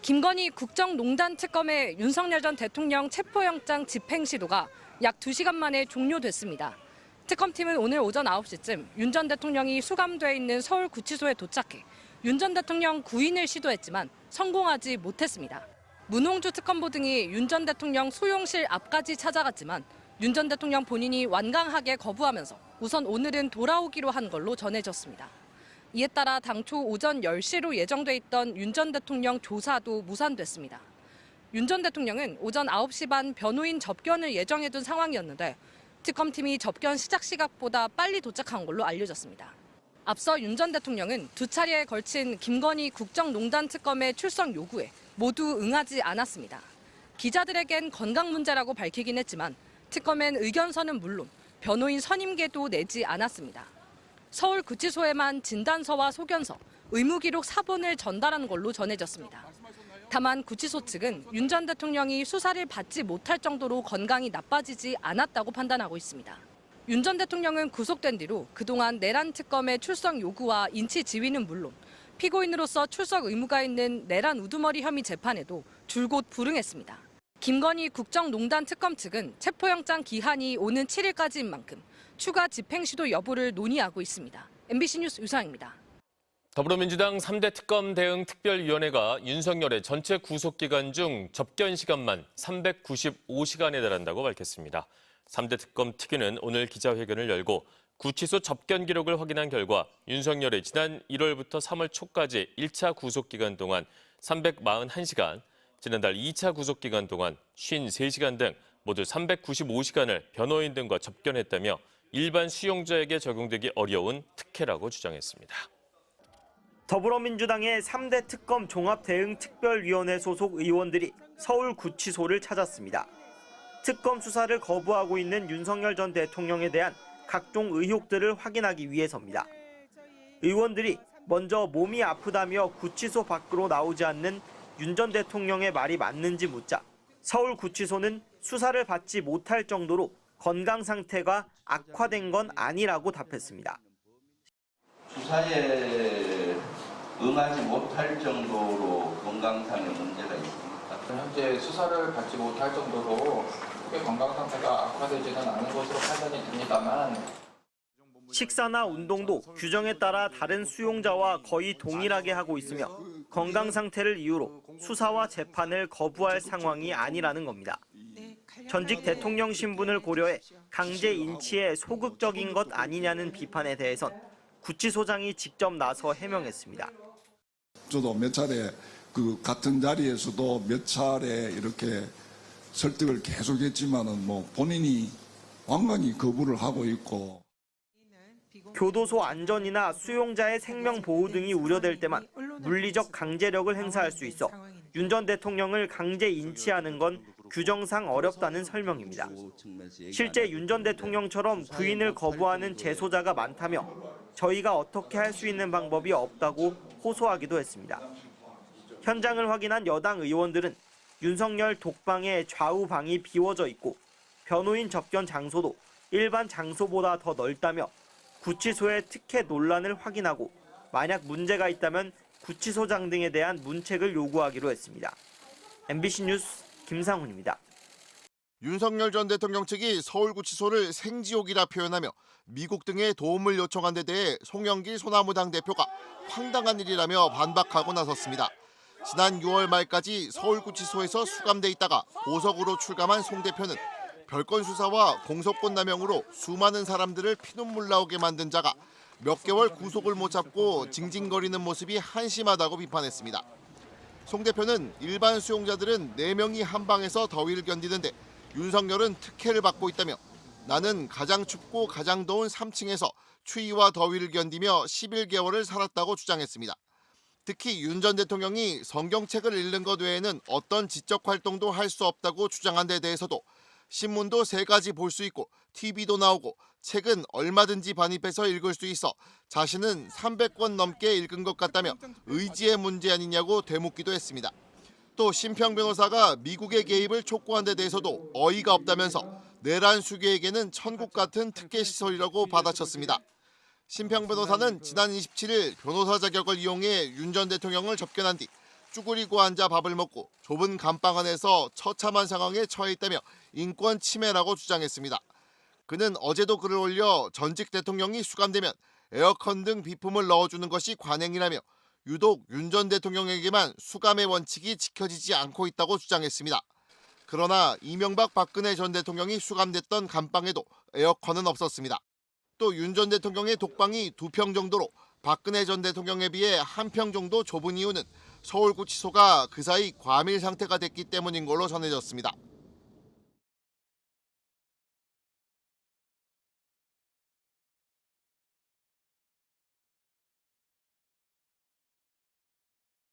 김건희 국정농단 특검의 윤석열 전 대통령 체포영장 집행 시도가 약 2시간 만에 종료됐습니다. 특검팀은 오늘 오전 9시쯤 윤 전 대통령이 수감돼 있는 서울구치소에 도착해 윤 전 대통령 구인을 시도했지만 성공하지 못했습니다. 문홍주 특검보 등이 윤 전 대통령 소용실 앞까지 찾아갔지만 윤 전 대통령 본인이 완강하게 거부하면서 우선 오늘은 돌아오기로 한 걸로 전해졌습니다. 이에 따라 당초 오전 10시로 예정돼 있던 윤 전 대통령 조사도 무산됐습니다. 윤 전 대통령은 오전 9시 반 변호인 접견을 예정해둔 상황이었는데 특검팀이 접견 시작 시각보다 빨리 도착한 걸로 알려졌습니다. 앞서 윤 전 대통령은 2차례에 걸친 김건희 국정농단 특검의 출석 요구에 모두 응하지 않았습니다. 기자들에겐 건강 문제라고 밝히긴 했지만 특검엔 의견서는 물론 변호인 선임계도 내지 않았습니다. 서울구치소에만 진단서와 소견서, 의무기록 사본을 전달한 걸로 전해졌습니다. 다만 구치소 측은 윤 전 대통령이 수사를 받지 못할 정도로 건강이 나빠지지 않았다고 판단하고 있습니다. 윤 전 대통령은 구속된 뒤로 그동안 내란 특검의 출석 요구와 인치 지휘는 물론 피고인으로서 출석 의무가 있는 내란 우두머리 혐의 재판에도 줄곧 불응했습니다. 김건희 국정농단 특검 측은 체포영장 기한이 오는 7일까지인 만큼 추가 집행 시도 여부를 논의하고 있습니다. MBC 뉴스 유상입니다. 더불어민주당 3대 특검 대응 특별위원회가 윤석열의 전체 구속기간 중 접견 시간만 395시간에 달한다고 밝혔습니다. 3대 특검 특위는 오늘 기자회견을 열고 구치소 접견 기록을 확인한 결과 윤석열의 지난 1월부터 3월 초까지 1차 구속기간 동안 341시간, 지난달 2차 구속기간 동안 53시간 등 모두 395시간을 변호인 등과 접견했다며 일반 수용자에게 적용되기 어려운 특혜라고 주장했습니다. 더불어민주당의 3대 특검 종합대응특별위원회 소속 의원들이 서울구치소를 찾았습니다. 특검 수사를 거부하고 있는 윤석열 전 대통령에 대한 각종 의혹들을 확인하기 위해서입니다. 의원들이 먼저 몸이 아프다며 구치소 밖으로 나오지 않는 윤 전 대통령의 말이 맞는지 묻자 서울구치소는 수사를 받지 못할 정도로 건강 상태가 악화된 건 아니라고 답했습니다. 수사에 응하지 못할 정도로 건강상의 문제가 있습니까? 현재 수사를 받지 못할 정도로 크게 건강 상태가 악화되지는 않은 것으로 판단이 됩니다만 식사나 운동도 규정에 따라 다른 수용자와 거의 동일하게 하고 있으며 건강 상태를 이유로 수사와 재판을 거부할 상황이 아니라는 겁니다. 전직 대통령 신분을 고려해 강제 인치에 소극적인 것 아니냐는 비판에 대해선 구치소장이 직접 나서 해명했습니다. 저도 몇 차례 그 같은 자리에서도 몇 차례 이렇게 설득을 계속했지만은 본인이 완강히 거부를 하고 있고. 교도소 안전이나 수용자의 생명 보호 등이 우려될 때만 물리적 강제력을 행사할 수 있어 윤 전 대통령을 강제 인치하는 건 규정상 어렵다는 설명입니다. 실제 윤 전 대통령처럼 구인을 거부하는 재소자가 많다며 저희가 어떻게 할 수 있는 방법이 없다고 호소하기도 했습니다. 현장을 확인한 여당 의원들은 윤석열 독방의 좌우 방이 비워져 있고 변호인 접견 장소도 일반 장소보다 더 넓다며 구치소의 특혜 논란을 확인하고 만약 문제가 있다면 구치소장 등에 대한 문책을 요구하기로 했습니다. MBC 뉴스 김상훈입니다. 윤석열 전 대통령 측이 서울구치소를 생지옥이라 표현하며 미국 등의 도움을 요청한 데 대해 송영길 소나무당 대표가 황당한 일이라며 반박하고 나섰습니다. 지난 6월 말까지 서울구치소에서 수감돼 있다가 보석으로 출감한 송 대표는 별건 수사와 공소권 남용으로 수많은 사람들을 피눈물 나오게 만든 자가 몇 개월 구속을 못 잡고 징징거리는 모습이 한심하다고 비판했습니다. 송 대표는 일반 수용자들은 4명이 한 방에서 더위를 견디는데 윤석열은 특혜를 받고 있다며 나는 가장 춥고 가장 더운 3층에서 추위와 더위를 견디며 11개월을 살았다고 주장했습니다. 특히 윤 전 대통령이 성경책을 읽는 것 외에는 어떤 지적 활동도 할 수 없다고 주장한 데 대해서도 신문도 3가지 볼 수 있고 TV도 나오고 책은 얼마든지 반입해서 읽을 수 있어 자신은 300권 넘게 읽은 것 같다며 의지의 문제 아니냐고 되묻기도 했습니다. 또 심평 변호사가 미국의 개입을 촉구한 데 대해서도 어이가 없다면서 내란 수괴에게는 천국 같은 특혜 시설이라고 받아쳤습니다. 심평 변호사는 지난 27일 변호사 자격을 이용해 윤 전 대통령을 접견한 뒤 쭈그리고 앉아 밥을 먹고 좁은 감방 안에서 처참한 상황에 처해 있다며 인권 침해라고 주장했습니다. 그는 어제도 글을 올려 전직 대통령이 수감되면 에어컨 등 비품을 넣어주는 것이 관행이라며 유독 윤 전 대통령에게만 수감의 원칙이 지켜지지 않고 있다고 주장했습니다. 그러나 이명박 박근혜 전 대통령이 수감됐던 감방에도 에어컨은 없었습니다. 또 윤 전 대통령의 독방이 2평 정도로 박근혜 전 대통령에 비해 1평 정도 좁은 이유는 서울구치소가 그 사이 과밀 상태가 됐기 때문인 걸로 전해졌습니다.